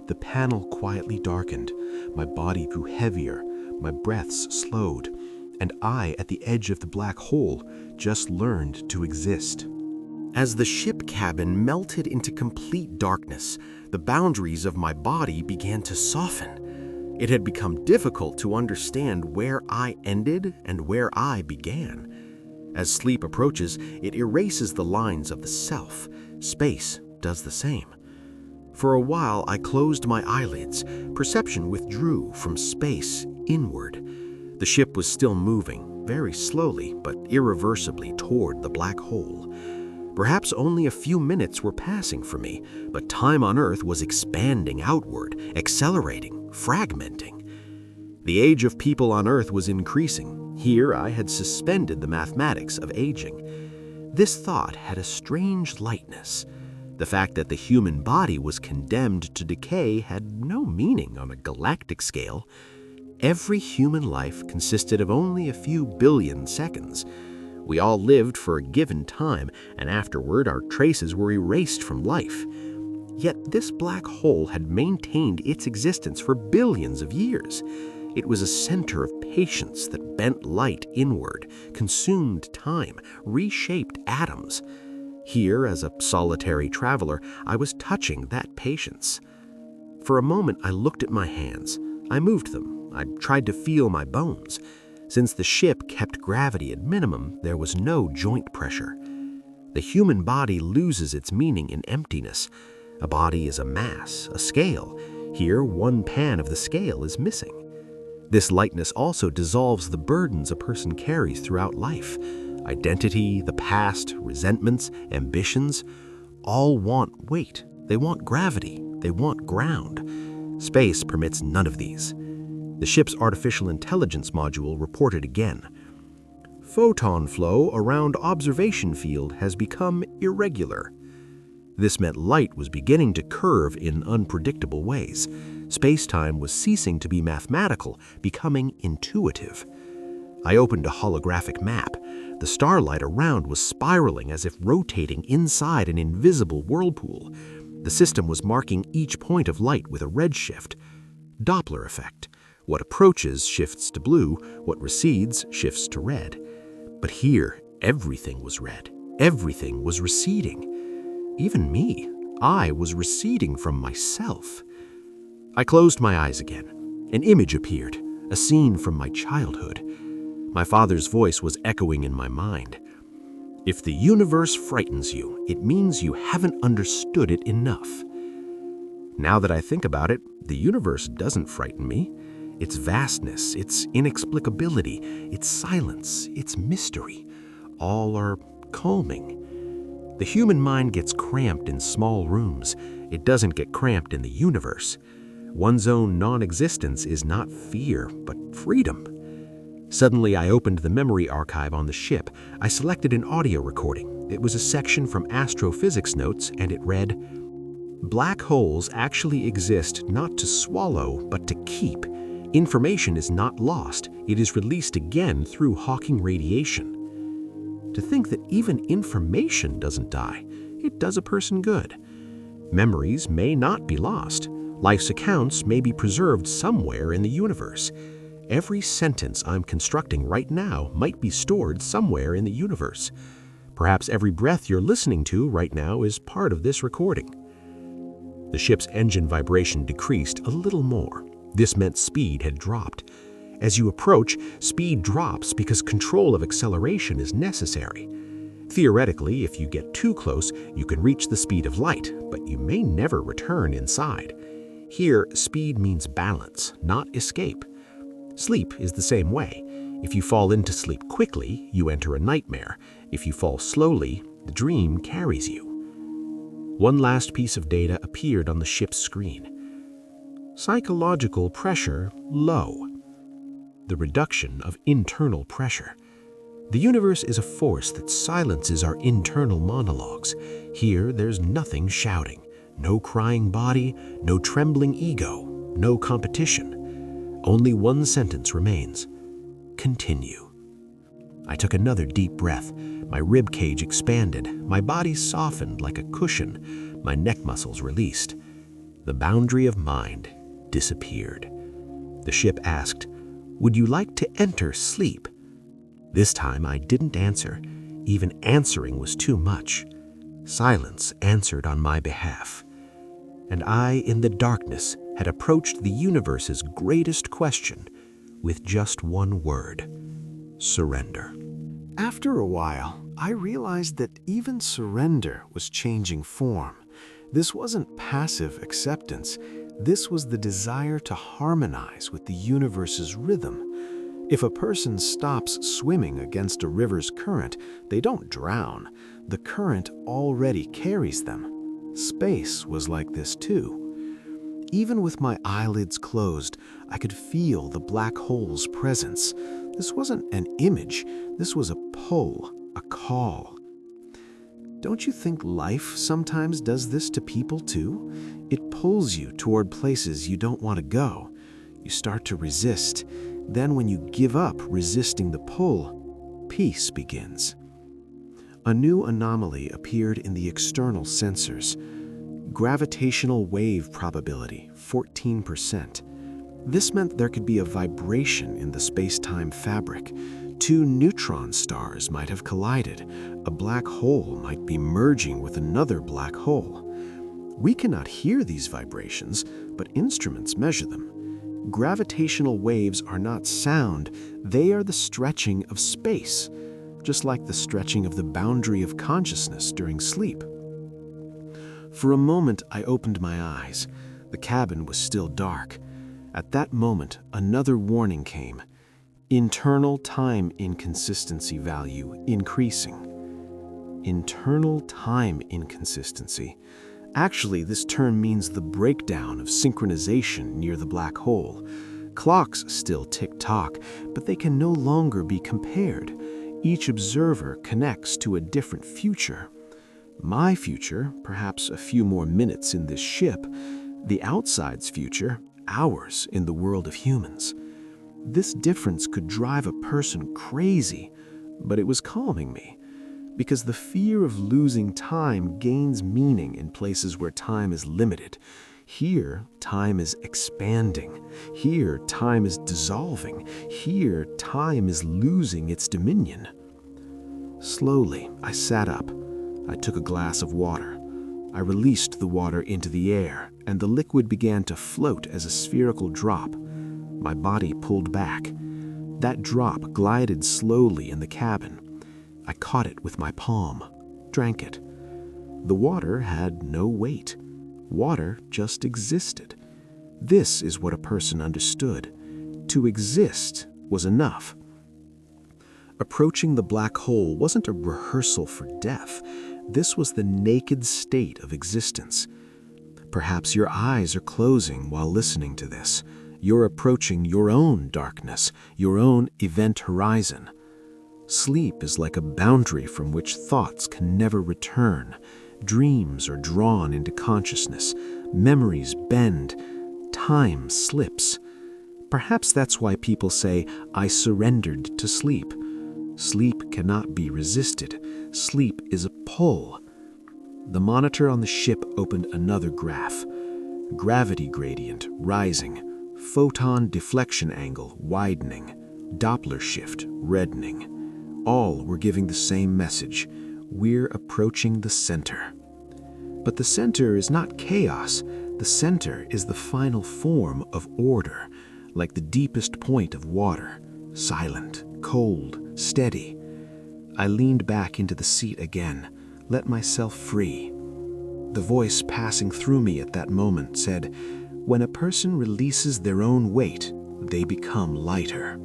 The panel quietly darkened. My body grew heavier. My breaths slowed. And I, at the edge of the black hole, just learned to exist. As the ship cabin melted into complete darkness, the boundaries of my body began to soften. It had become difficult to understand where I ended and where I began. As sleep approaches, it erases the lines of the self. Space does the same. For a while, I closed my eyelids. Perception withdrew from space inward. The ship was still moving, very slowly but irreversibly toward the black hole. Perhaps only a few minutes were passing for me, but time on Earth was expanding outward, accelerating, fragmenting. The age of people on Earth was increasing. Here I had suspended the mathematics of aging. This thought had a strange lightness. The fact that the human body was condemned to decay had no meaning on a galactic scale. Every human life consisted of only a few billion seconds. We all lived for a given time, and afterward our traces were erased from life. Yet this black hole had maintained its existence for billions of years. It was a center of patience that bent light inward, consumed time, reshaped atoms. Here, as a solitary traveler, I was touching that patience. For a moment I looked at my hands. I moved them. I tried to feel my bones. Since the ship kept gravity at minimum, there was no joint pressure. The human body loses its meaning in emptiness. A body is a mass, a scale. Here, one pan of the scale is missing. This lightness also dissolves the burdens a person carries throughout life. Identity, the past, resentments, ambitions, all want weight. They want gravity. They want ground. Space permits none of these. The ship's artificial intelligence module reported again. Photon flow around observation field has become irregular. This meant light was beginning to curve in unpredictable ways. Space-time was ceasing to be mathematical, becoming intuitive. I opened a holographic map. The starlight around was spiraling as if rotating inside an invisible whirlpool. The system was marking each point of light with a redshift. Doppler effect. What approaches shifts to blue, what recedes shifts to red. But here, everything was red. Everything was receding. Even me, I was receding from myself. I closed my eyes again. An image appeared, a scene from my childhood. My father's voice was echoing in my mind. If the universe frightens you, it means you haven't understood it enough. Now that I think about it, the universe doesn't frighten me. Its vastness, its inexplicability, its silence, its mystery, all are calming. The human mind gets cramped in small rooms. It doesn't get cramped in the universe. One's own non-existence is not fear, but freedom. Suddenly, I opened the memory archive on the ship. I selected an audio recording. It was a section from astrophysics notes, and it read, "Black holes actually exist not to swallow, but to keep. Information is not lost. It is released again through Hawking radiation." To think that even information doesn't die, it does a person good. Memories may not be lost. Life's accounts may be preserved somewhere in the universe. Every sentence I'm constructing right now might be stored somewhere in the universe. Perhaps every breath you're listening to right now is part of this recording. The ship's engine vibration decreased a little more. This meant speed had dropped. As you approach, speed drops because control of acceleration is necessary. Theoretically, if you get too close, you can reach the speed of light, but you may never return inside. Here, speed means balance, not escape. Sleep is the same way. If you fall into sleep quickly, you enter a nightmare. If you fall slowly, the dream carries you. One last piece of data appeared on the ship's screen. Psychological pressure low. The reduction of internal pressure. The universe is a force that silences our internal monologues. Here, there's nothing shouting. No crying body, no trembling ego, no competition. Only one sentence remains. Continue. I took another deep breath. My rib cage expanded. My body softened like a cushion. My neck muscles released. The boundary of mind disappeared. The ship asked, "Would you like to enter sleep?" This time I didn't answer. Even answering was too much. Silence answered on my behalf. And I, in the darkness, had approached the universe's greatest question with just one word: surrender. After a while, I realized that even surrender was changing form. This wasn't passive acceptance. This was the desire to harmonize with the universe's rhythm. If a person stops swimming against a river's current, they don't drown. The current already carries them. Space was like this too. Even with my eyelids closed, I could feel the black hole's presence. This wasn't an image, this was a pull, a call. Don't you think life sometimes does this to people too? It pulls you toward places you don't want to go. You start to resist. Then when you give up resisting the pull, peace begins. A new anomaly appeared in the external sensors. Gravitational wave probability, 14%. This meant there could be a vibration in the space-time fabric. Two neutron stars might have collided. A black hole might be merging with another black hole. We cannot hear these vibrations, but instruments measure them. Gravitational waves are not sound, they are the stretching of space, just like the stretching of the boundary of consciousness during sleep. For a moment, I opened my eyes. The cabin was still dark. At that moment, another warning came. Internal time inconsistency value increasing. Internal time inconsistency. Actually, this term means the breakdown of synchronization near the black hole. Clocks still tick-tock, but they can no longer be compared. Each observer connects to a different future. My future, perhaps a few more minutes in this ship. The outside's future, hours in the world of humans. This difference could drive a person crazy, but it was calming me. Because the fear of losing time gains meaning in places where time is limited. Here, time is expanding. Here, time is dissolving. Here, time is losing its dominion. Slowly, I sat up. I took a glass of water. I released the water into the air, and the liquid began to float as a spherical drop. My body pulled back. That drop glided slowly in the cabin. I caught it with my palm, drank it. The water had no weight. Water just existed. This is what a person understood. To exist was enough. Approaching the black hole wasn't a rehearsal for death. This was the naked state of existence. Perhaps your eyes are closing while listening to this. You're approaching your own darkness, your own event horizon. Sleep is like a boundary from which thoughts can never return. Dreams are drawn into consciousness. Memories bend. Time slips. Perhaps that's why people say, "I surrendered to sleep." Sleep cannot be resisted. Sleep is a pull. The monitor on the ship opened another graph. Gravity gradient rising, photon deflection angle widening, Doppler shift reddening. All were giving the same message: we're approaching the center. But the center is not chaos. The center is the final form of order, like the deepest point of water, silent, cold, steady. I leaned back into the seat again, let myself free. The voice passing through me at that moment said, "When a person releases their own weight, they become lighter."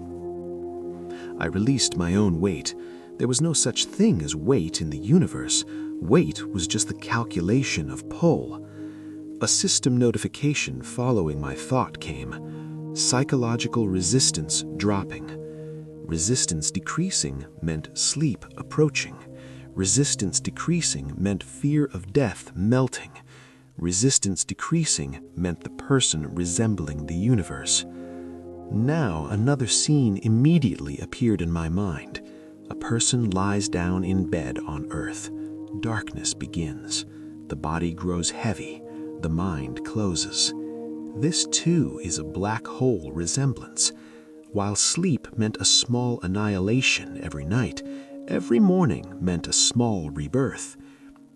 I released my own weight. There was no such thing as weight in the universe. Weight was just the calculation of pull. A system notification following my thought came. Psychological resistance dropping. Resistance decreasing meant sleep approaching. Resistance decreasing meant fear of death melting. Resistance decreasing meant the person resembling the universe. Now another scene immediately appeared in my mind. A person lies down in bed on Earth. Darkness begins. The body grows heavy. The mind closes. This too is a black hole resemblance. While sleep meant a small annihilation every night, every morning meant a small rebirth.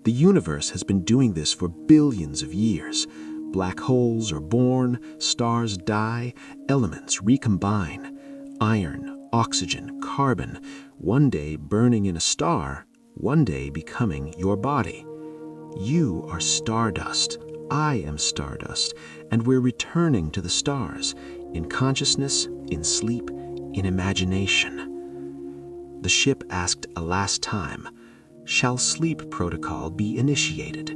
The universe has been doing this for billions of years. Black holes are born, stars die, elements recombine. Iron, oxygen, carbon, one day burning in a star, one day becoming your body. You are stardust, I am stardust, and we're returning to the stars, in consciousness, in sleep, in imagination. The ship asked a last time, "Shall sleep protocol be initiated?"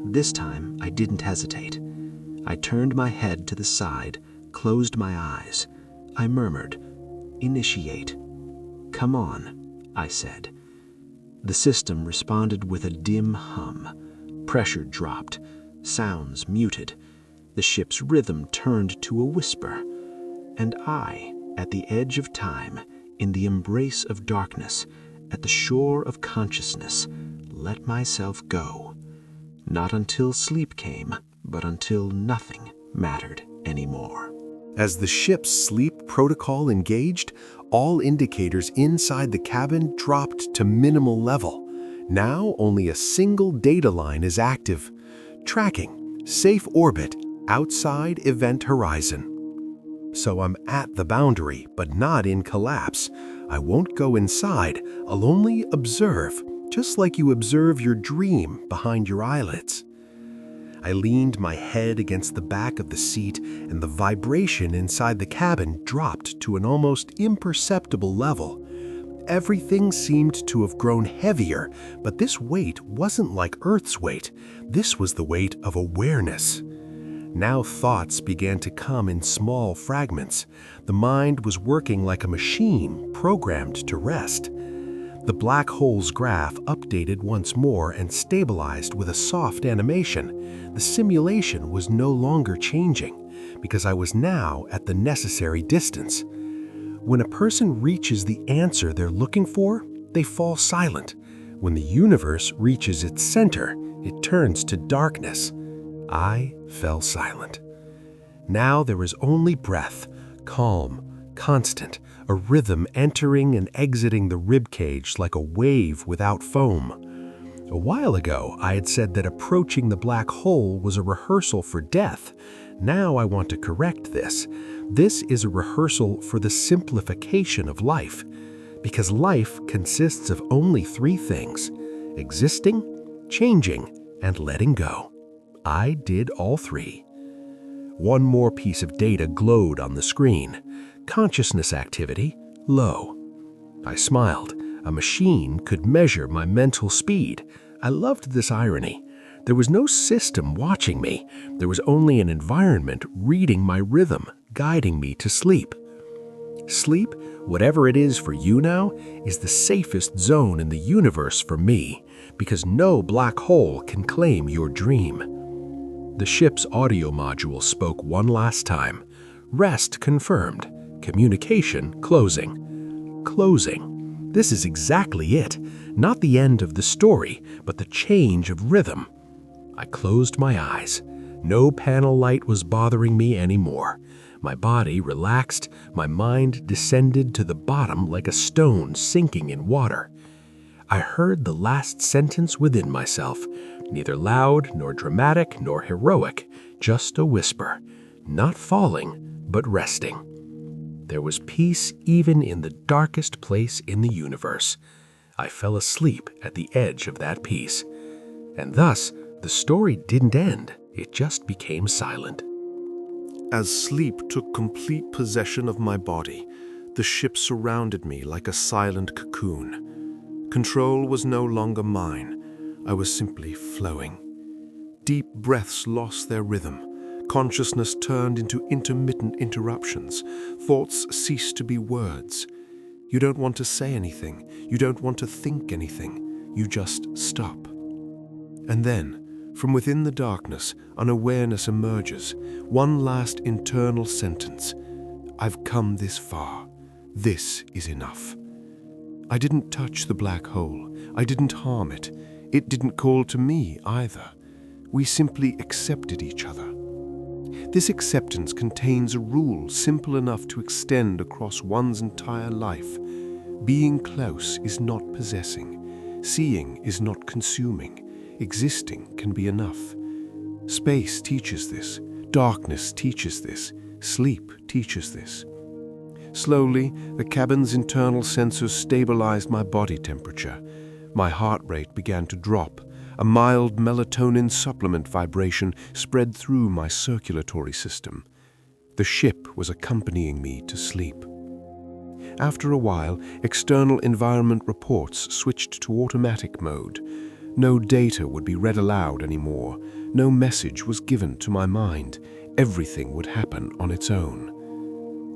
This time, I didn't hesitate. I turned my head to the side, closed my eyes. I murmured, "Initiate." "Come on," I said. The system responded with a dim hum. Pressure dropped, sounds muted. The ship's rhythm turned to a whisper. And I, at the edge of time, in the embrace of darkness, at the shore of consciousness, let myself go. Not until sleep came, but until nothing mattered anymore. As the ship's sleep protocol engaged, all indicators inside the cabin dropped to minimal level. Now only a single data line is active. Tracking, safe orbit, outside event horizon. So I'm at the boundary, but not in collapse. I won't go inside, I'll only observe, just like you observe your dream behind your eyelids. I leaned my head against the back of the seat, and the vibration inside the cabin dropped to an almost imperceptible level. Everything seemed to have grown heavier, but this weight wasn't like Earth's weight. This was the weight of awareness. Now thoughts began to come in small fragments. The mind was working like a machine programmed to rest. The black hole's graph updated once more and stabilized with a soft animation. The simulation was no longer changing, because I was now at the necessary distance. When a person reaches the answer they're looking for, they fall silent. When the universe reaches its center, it turns to darkness. I fell silent. Now there was only breath, calm, constant, a rhythm entering and exiting the ribcage like a wave without foam. A while ago, I had said that approaching the black hole was a rehearsal for death. Now I want to correct this. This is a rehearsal for the simplification of life, because life consists of only three things: existing, changing, and letting go. I did all three. One more piece of data glowed on the screen. Consciousness activity, low. I smiled. A machine could measure my mental speed. I loved this irony. There was no system watching me. There was only an environment reading my rhythm, guiding me to sleep. Sleep, whatever it is for you now, is the safest zone in the universe for me, because no black hole can claim your dream. The ship's audio module spoke one last time. Rest confirmed. Communication closing. Closing. This is exactly it. Not the end of the story, but the change of rhythm. I closed my eyes. No panel light was bothering me anymore. My body relaxed, my mind descended to the bottom like a stone sinking in water. I heard the last sentence within myself, neither loud nor dramatic nor heroic, just a whisper, not falling, but resting. There was peace even in the darkest place in the universe. I fell asleep at the edge of that peace. And thus, the story didn't end, it just became silent. As sleep took complete possession of my body, the ship surrounded me like a silent cocoon. Control was no longer mine. I was simply flowing. Deep breaths lost their rhythm. Consciousness turned into intermittent interruptions. Thoughts ceased to be words. You don't want to say anything. You don't want to think anything. You just stop. And then, from within the darkness, an awareness emerges. One last internal sentence. I've come this far. This is enough. I didn't touch the black hole. I didn't harm it. It didn't call to me either. We simply accepted each other. This acceptance contains a rule simple enough to extend across one's entire life. Being close is not possessing. Seeing is not consuming. Existing can be enough. Space teaches this. Darkness teaches this. Sleep teaches this. Slowly, the cabin's internal sensors stabilized my body temperature. My heart rate began to drop. A mild melatonin supplement vibration spread through my circulatory system. The ship was accompanying me to sleep. After a while, external environment reports switched to automatic mode. No data would be read aloud anymore. No message was given to my mind. Everything would happen on its own.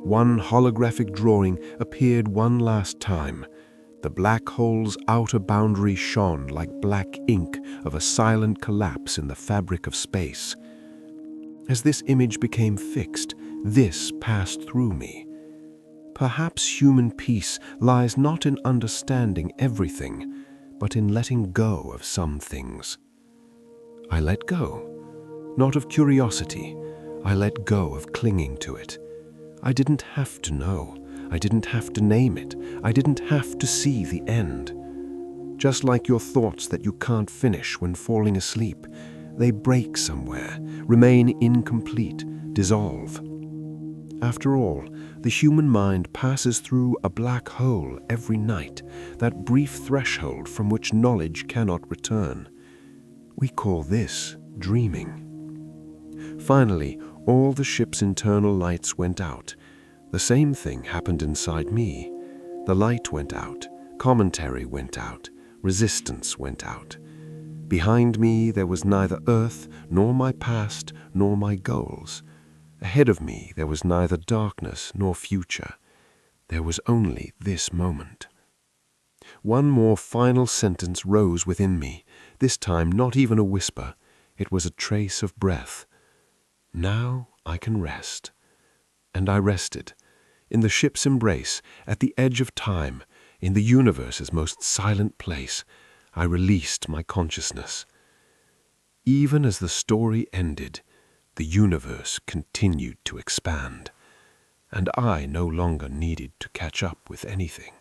One holographic drawing appeared one last time. The black hole's outer boundary shone like black ink of a silent collapse in the fabric of space. As this image became fixed, this passed through me. Perhaps human peace lies not in understanding everything, but in letting go of some things. I let go, not of curiosity. I let go of clinging to it. I didn't have to know. I didn't have to name it. I didn't have to see the end. Just like your thoughts that you can't finish when falling asleep, they break somewhere, remain incomplete, dissolve. After all, the human mind passes through a black hole every night, that brief threshold from which knowledge cannot return. We call this dreaming. Finally, all the ship's internal lights went out. The same thing happened inside me. The light went out, commentary went out, resistance went out. Behind me there was neither Earth, nor my past, nor my goals. Ahead of me there was neither darkness nor future. There was only this moment. One more final sentence rose within me, this time not even a whisper. It was a trace of breath. Now I can rest. And I rested. In the ship's embrace, at the edge of time, in the universe's most silent place, I released my consciousness. Even as the story ended, the universe continued to expand, and I no longer needed to catch up with anything.